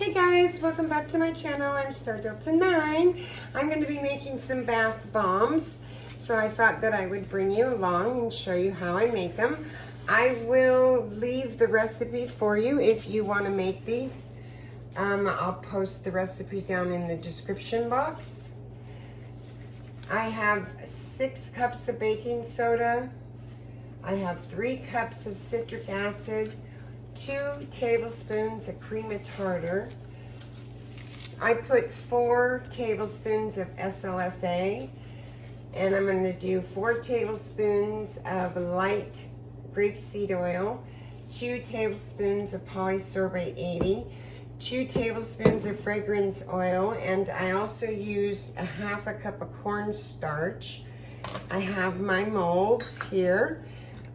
Hey guys, welcome back to my channel. I'm Star Delta 9. I'm going to be making some bath bombs, so I thought that I would bring you along and show you how I make them. I will leave the recipe for you if you want to make these. I'll post the recipe down in the description box. I have 6 cups of baking soda. I have 3 cups of citric acid, 2 tablespoons of cream of tartar. I put 4 tablespoons of SLSA, and I'm going to do 4 tablespoons of light grapeseed oil, 2 tablespoons of polysorbate 80, 2 tablespoons of fragrance oil, and I also used a half a cup of cornstarch. I have my molds here,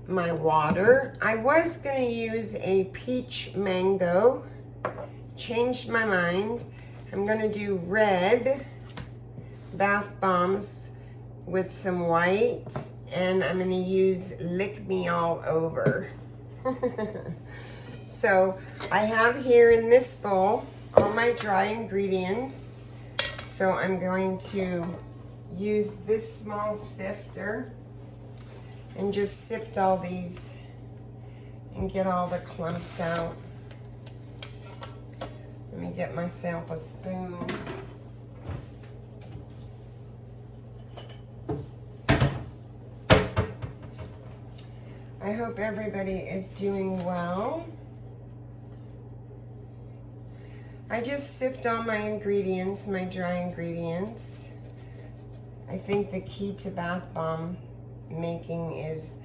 my water. I was going to use a peach mango, changed my mind. I'm going to do red bath bombs with some white, and I'm going to use Lick Me All Over. So I have here in this bowl all my dry ingredients. So I'm going to use this small sifter and just sift all these and get all the clumps out. Let me get myself a spoon. I hope everybody is doing well. I just sift all my ingredients, my dry ingredients. I think the key to bath bomb making is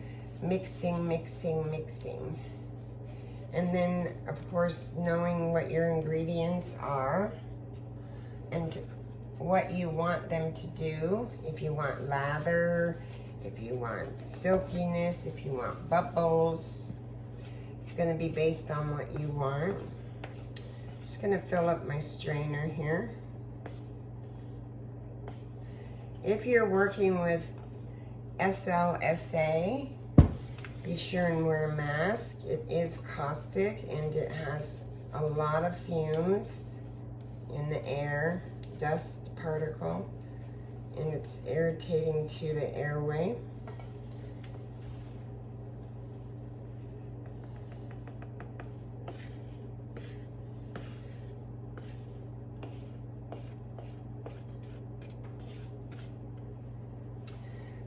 mixing, mixing, mixing. And then, of course, knowing what your ingredients are and what you want them to do. If you want lather, if you want silkiness, if you want bubbles. It's going to be based on what you want. Just going to fill up my strainer here. If you're working with SLSA, be sure and wear a mask. It is caustic and it has a lot of fumes in the air, dust particle, and it's irritating to the airway.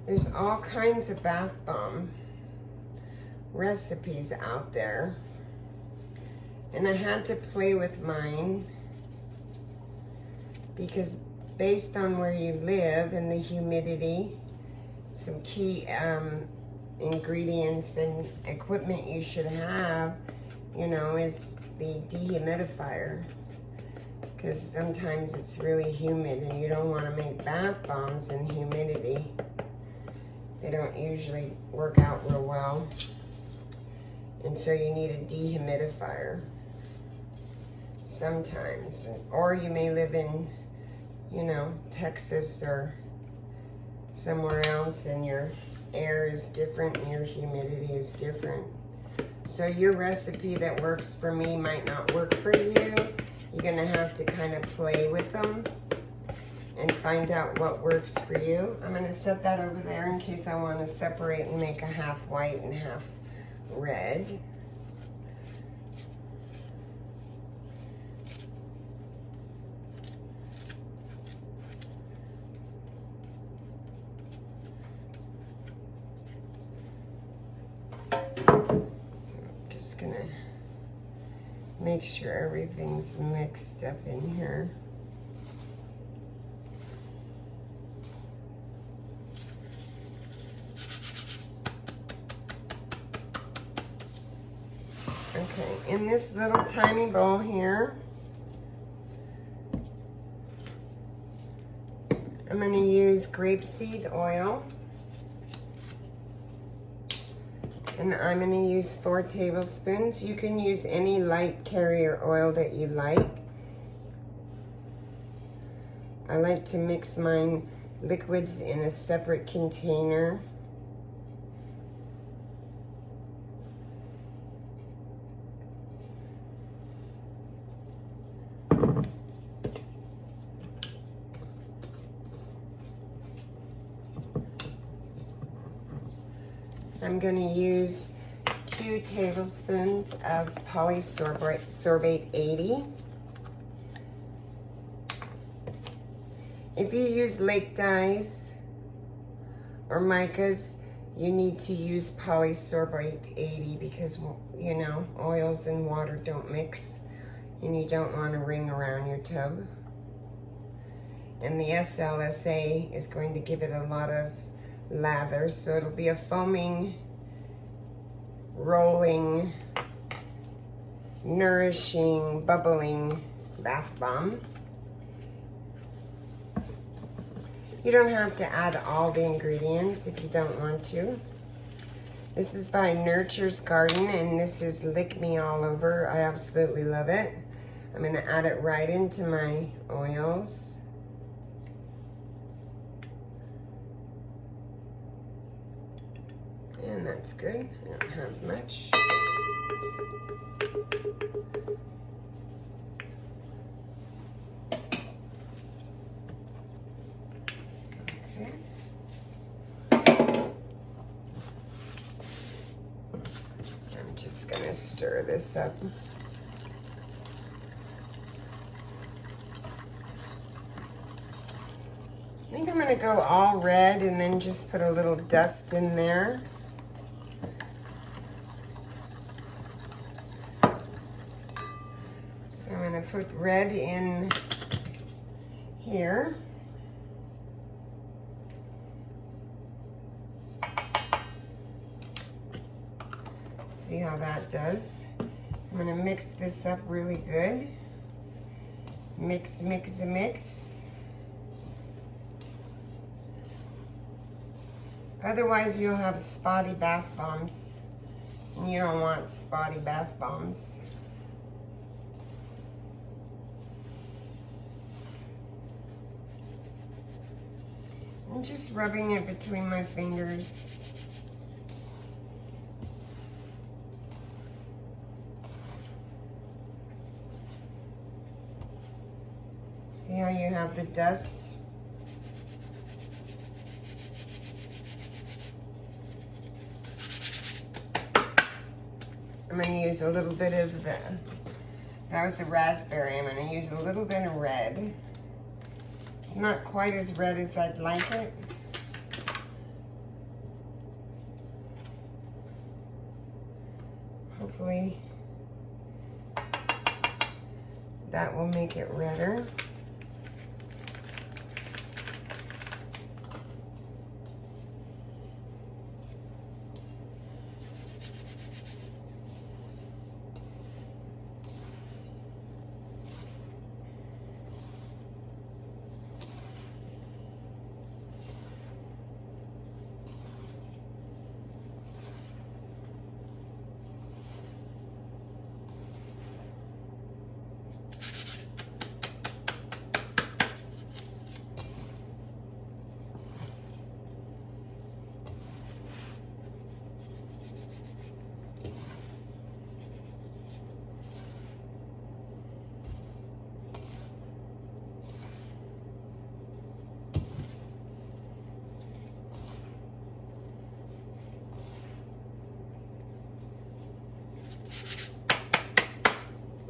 There's all kinds of bath bomb recipes out there, and I had to play with mine because based on where you live and the humidity, some key ingredients and equipment you should have, you know, is the dehumidifier, because sometimes it's really humid and you don't want to make bath bombs in humidity. They don't usually work out real well. And so you need a dehumidifier sometimes. Or you may live in, you know, Texas or somewhere else and your air is different and your humidity is different. So your recipe that works for me might not work for you. You're gonna have to kind of play with them and find out what works for you. I'm gonna set that over there in case I wanna separate and make a half white and half red. Just gonna make sure everything's mixed up in here. Okay, in this little tiny bowl here, I'm going to use grapeseed oil, and I'm going to use 4 tablespoons. You can use any light carrier oil that you like. I like to mix mine liquids in a separate container. I'm going to use 2 tablespoons of polysorbate 80. If you use lake dyes or micas, you need to use polysorbate 80 because, you know, oils and water don't mix and you don't want a ring around your tub. And the SLSA is going to give it a lot of lather, so it'll be a foaming, rolling, nourishing, bubbling bath bomb. You don't have to add all the ingredients if you don't want to. This is by Nurture's Garden, and this is Lick Me All Over. I absolutely love it. I'm going to add it right into my oils. And that's good. I don't have much. Okay. I'm just going to stir this up. I think I'm going to go all red and then just put a little dust in there. So I'm going to put red in here. See how that does. I'm going to mix this up really good. Mix, mix, mix. Otherwise, you'll have spotty bath bombs, and you don't want spotty bath bombs. I'm just rubbing it between my fingers. See how you have the dust? I'm going to use a little bit of that was a raspberry. I'm going to use a little bit of red. It's not quite as red as I'd like it. Hopefully that will make it redder.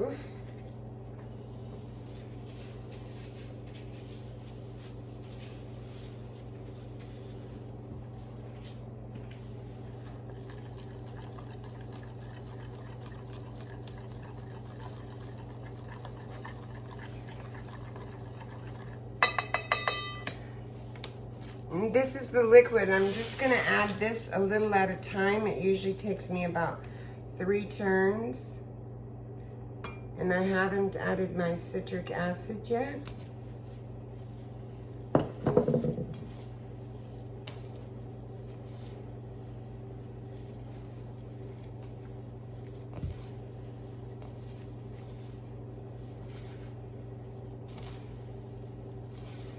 Oof. And this is the liquid. I'm just going to add this a little at a time. It usually takes me about 3 turns. And I haven't added my citric acid yet.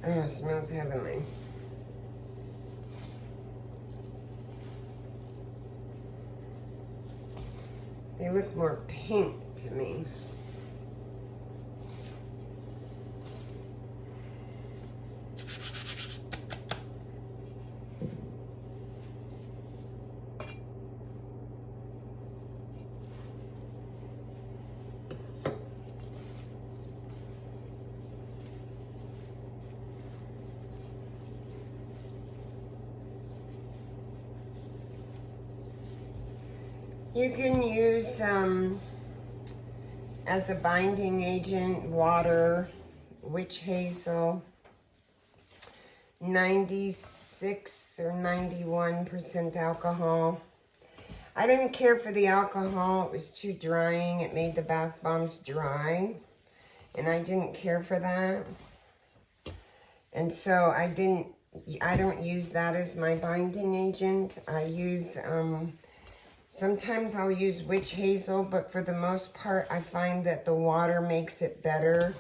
Oh, it smells heavenly. They look more pink to me. You can use, as a binding agent, water, witch hazel, 96 or 91% alcohol. I didn't care for the alcohol. It was too drying. It made the bath bombs dry. And I didn't care for that. And so I don't use that as my binding agent. I use, sometimes I'll use witch hazel, but for the most part, I find that the water makes it better.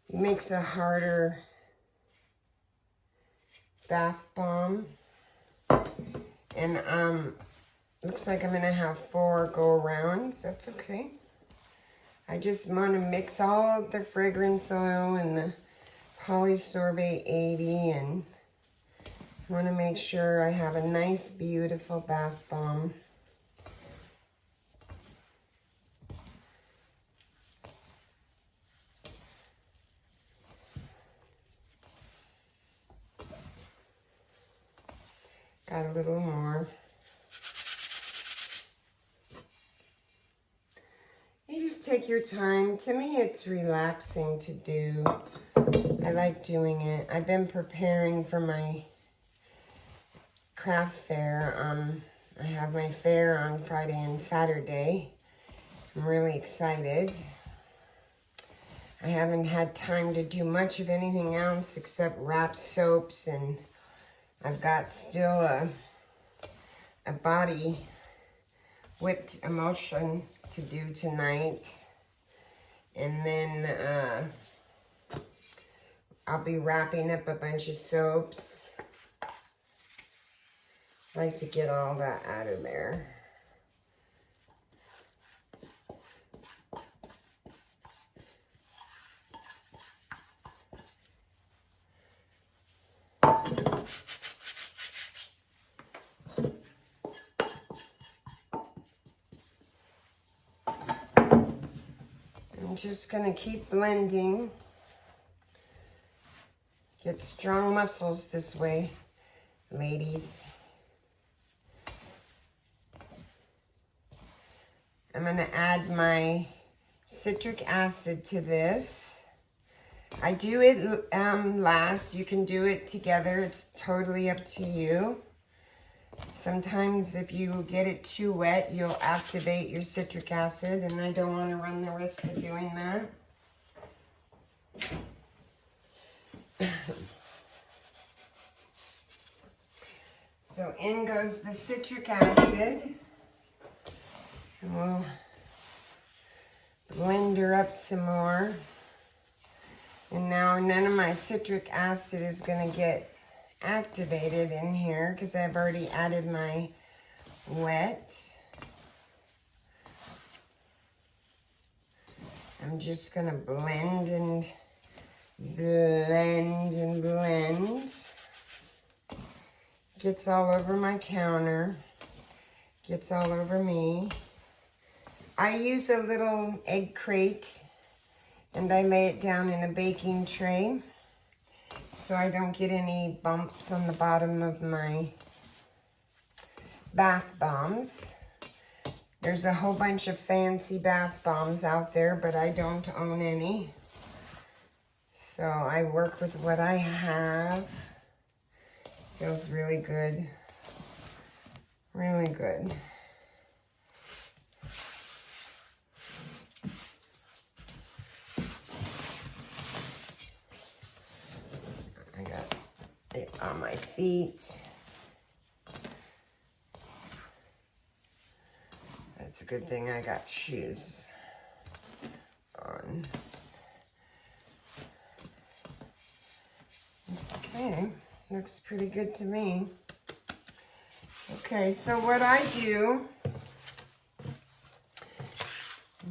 It makes a harder bath bomb. And looks like I'm gonna have 4 go-arounds. That's okay. I just want to mix all of the fragrance oil and the polysorbate 80, and I want to make sure I have a nice, beautiful bath bomb. Got a little more. You just take your time. To me, it's relaxing to do. I like doing it. I've been preparing for my craft fair. I have my fair on Friday and Saturday. I'm really excited. I haven't had time to do much of anything else except wrap soaps, and I've got still a body whipped emulsion to do tonight. And then I'll be wrapping up a bunch of soaps. I like to get all that out of there. I'm just gonna keep blending. Get strong muscles this way, ladies. I'm gonna add my citric acid to this. I do it last. You can do it together. It's totally up to you. Sometimes if you get it too wet, you'll activate your citric acid, and I don't want to run the risk of doing that. So in goes the citric acid. And we'll blend her up some more. And now none of my citric acid is going to get activated in here because I've already added my wet. I'm just going to blend and blend and blend. Gets all over my counter. Gets all over me. I use a little egg crate and I lay it down in a baking tray so I don't get any bumps on the bottom of my bath bombs. There's a whole bunch of fancy bath bombs out there, but I don't own any. So I work with what I have. Feels really good. Really good. I got it on my feet. That's a good thing I got shoes on. Okay, looks pretty good to me. Okay, so what I do,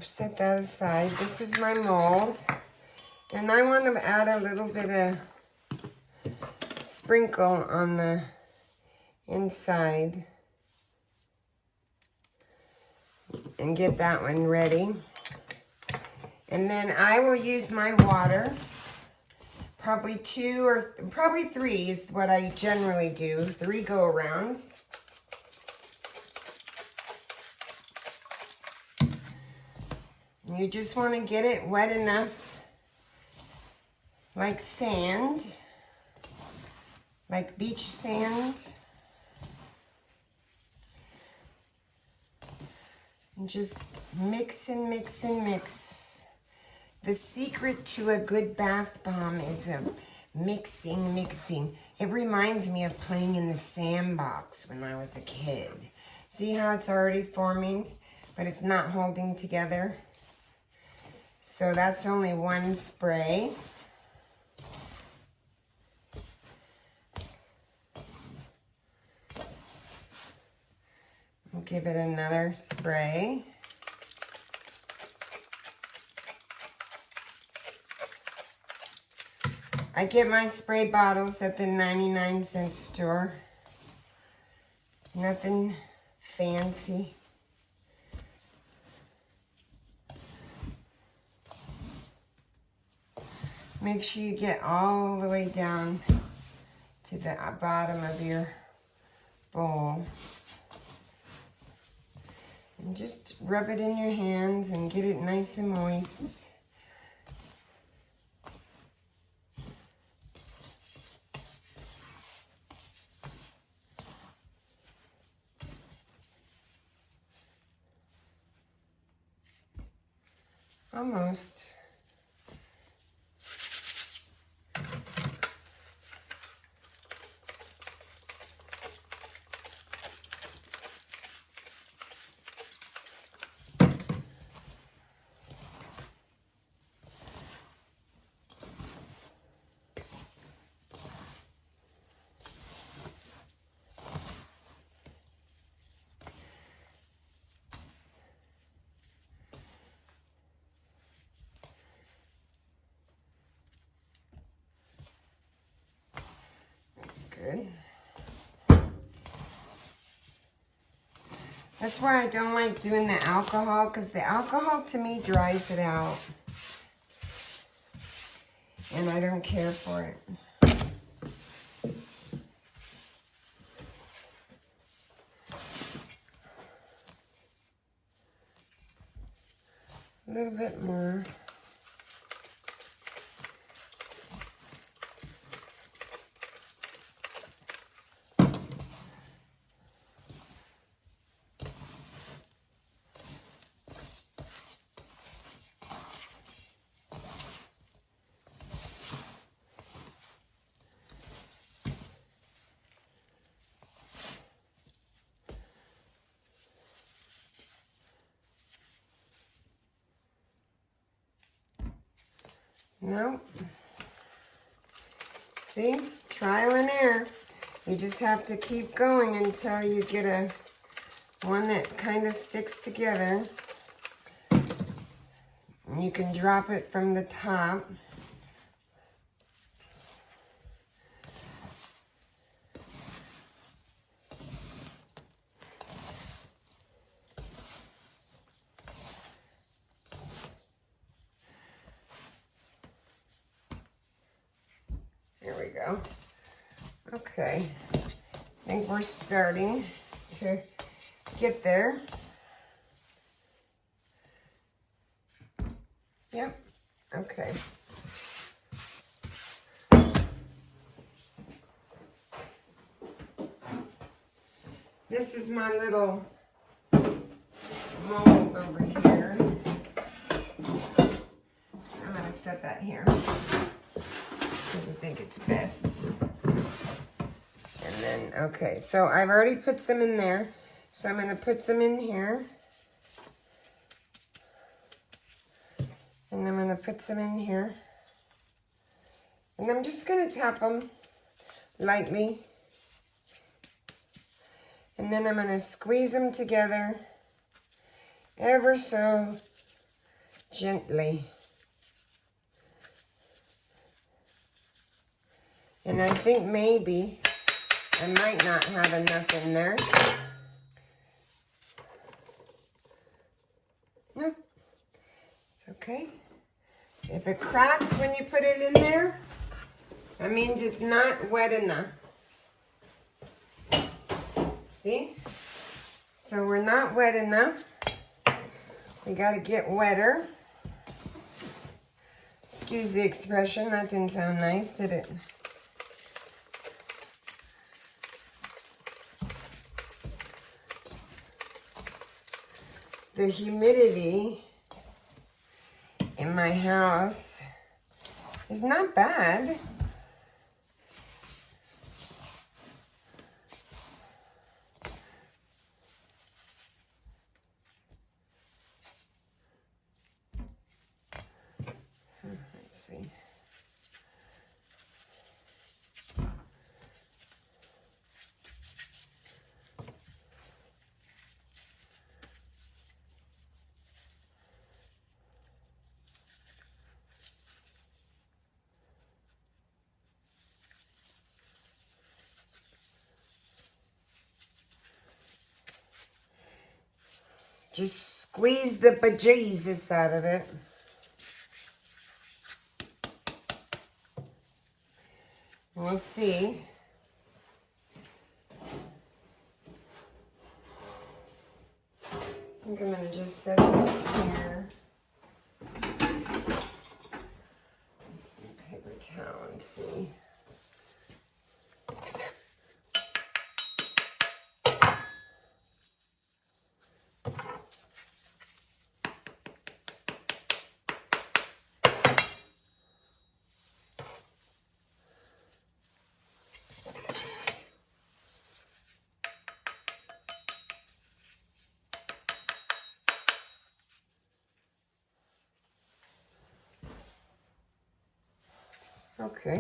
set that aside. This is my mold, and I want to add a little bit of sprinkle on the inside and get that one ready. And then I will use my water, Probably 2 or probably 3 is what I generally do. 3 go-arounds. You just want to get it wet enough, like sand, like beach sand. And just mix and mix and mix. The secret to a good bath bomb is mixing. It reminds me of playing in the sandbox when I was a kid. See how it's already forming, but it's not holding together? So that's only 1 spray. I'll give it another spray. I get my spray bottles at the 99-cent store. Nothing fancy. Make sure you get all the way down to the bottom of your bowl. And just rub it in your hands and get it nice and moist. Almost. Good. That's why I don't like doing the alcohol, because the alcohol to me dries it out. And I don't care for it. A little bit more. No. See? Trial and error. You just have to keep going until you get one that kind of sticks together. And you can drop it from the top. There we go. Okay, I think we're starting to get there. Yep, okay. This is my little mold over here. I'm gonna set that here, because I think it's best. And then, okay, so I've already put some in there. So I'm going to put some in here. And I'm going to put some in here. And I'm just going to tap them lightly. And then I'm going to squeeze them together ever so gently. And I think maybe I might not have enough in there. No, it's okay. If it cracks when you put it in there, That means it's not wet enough. See? So we're not wet enough. We got to get wetter. Excuse the expression, that didn't sound nice, did it? The humidity in my house is not bad. Let's see. Just squeeze the bejesus out of it. We'll see. I think I'm going to just set this here. Some paper towel and see. Okay.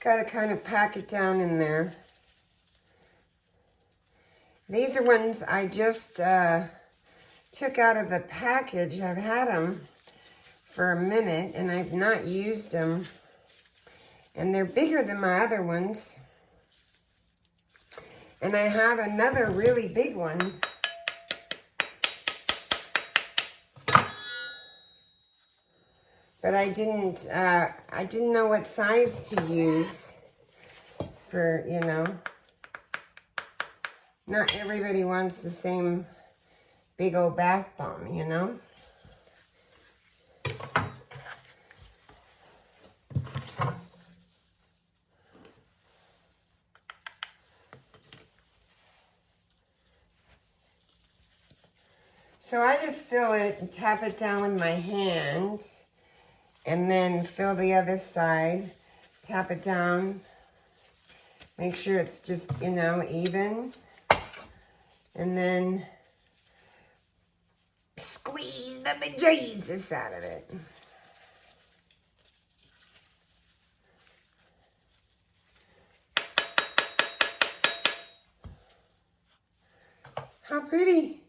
Got to kind of pack it down in there. These are ones I just took out of the package. I've had them for a minute and I've not used them. And they're bigger than my other ones. And I have another really big one. But I didn't know what size to use for, you know. Not everybody wants the same big old bath bomb, you know. So I just fill it and tap it down with my hand and then fill the other side, tap it down, make sure it's just, you know, even, and then squeeze the bejesus out of it. How pretty.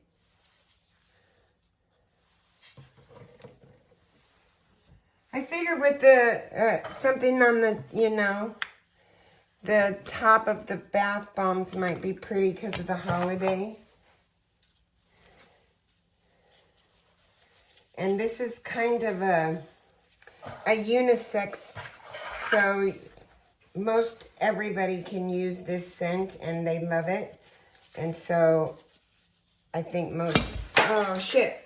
I figured with the, something on the, you know, the top of the bath bombs might be pretty because of the holiday. And this is kind of a unisex, so most everybody can use this scent and they love it. And so I think most, oh shit.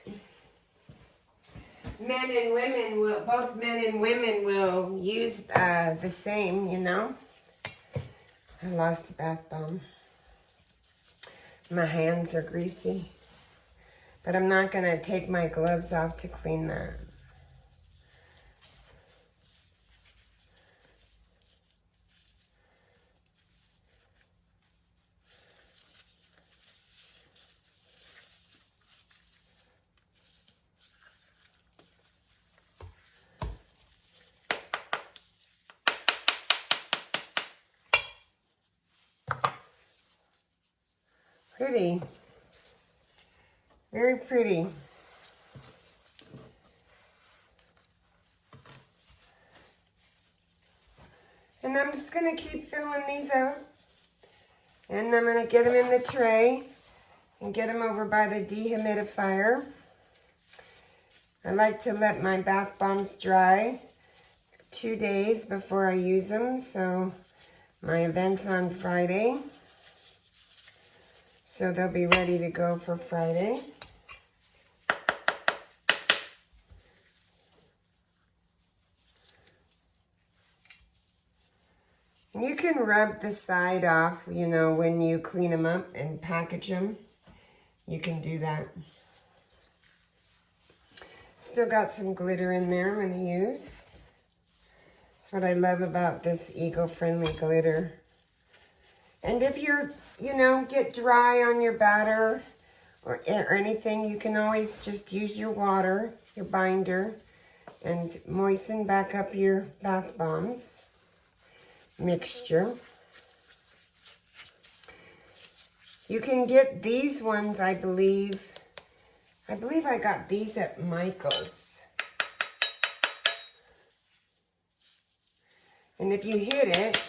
Men and women will, both men and women will use the same, you know. I lost a bath bomb. My hands are greasy. But I'm not going to take my gloves off to clean that. Pretty. Very pretty. And I'm just going to keep filling these out. And I'm going to get them in the tray and get them over by the dehumidifier. I like to let my bath bombs dry 2 days before I use them. So my event's on Friday. So they'll be ready to go for Friday. You can rub the side off, you know, when you clean them up and package them. You can do that. Still got some glitter in there I'm going to use. That's what I love about this eco-friendly glitter. And if you're, you know, get dry on your batter or anything, you can always just use your water, your binder, and moisten back up your bath bombs mixture. You can get these ones, I believe I got these at Micas. And if you hit it,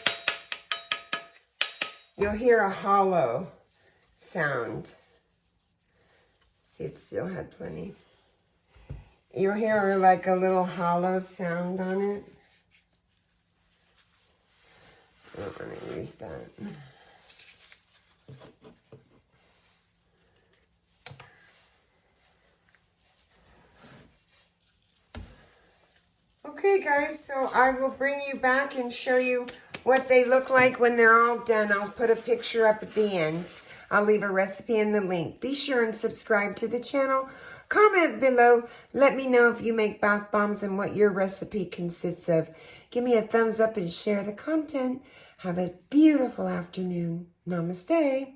you'll hear a hollow sound. See, it still had plenty. You'll hear like a little hollow sound on it. I don't want to use that. Okay guys, so I will bring you back and show you what they look like when they're all done. I'll put a picture up at the end. I'll leave a recipe in the link. Be sure and subscribe to the channel. Comment below. Let me know if you make bath bombs and what your recipe consists of. Give me a thumbs up and share the content. Have a beautiful afternoon. Namaste.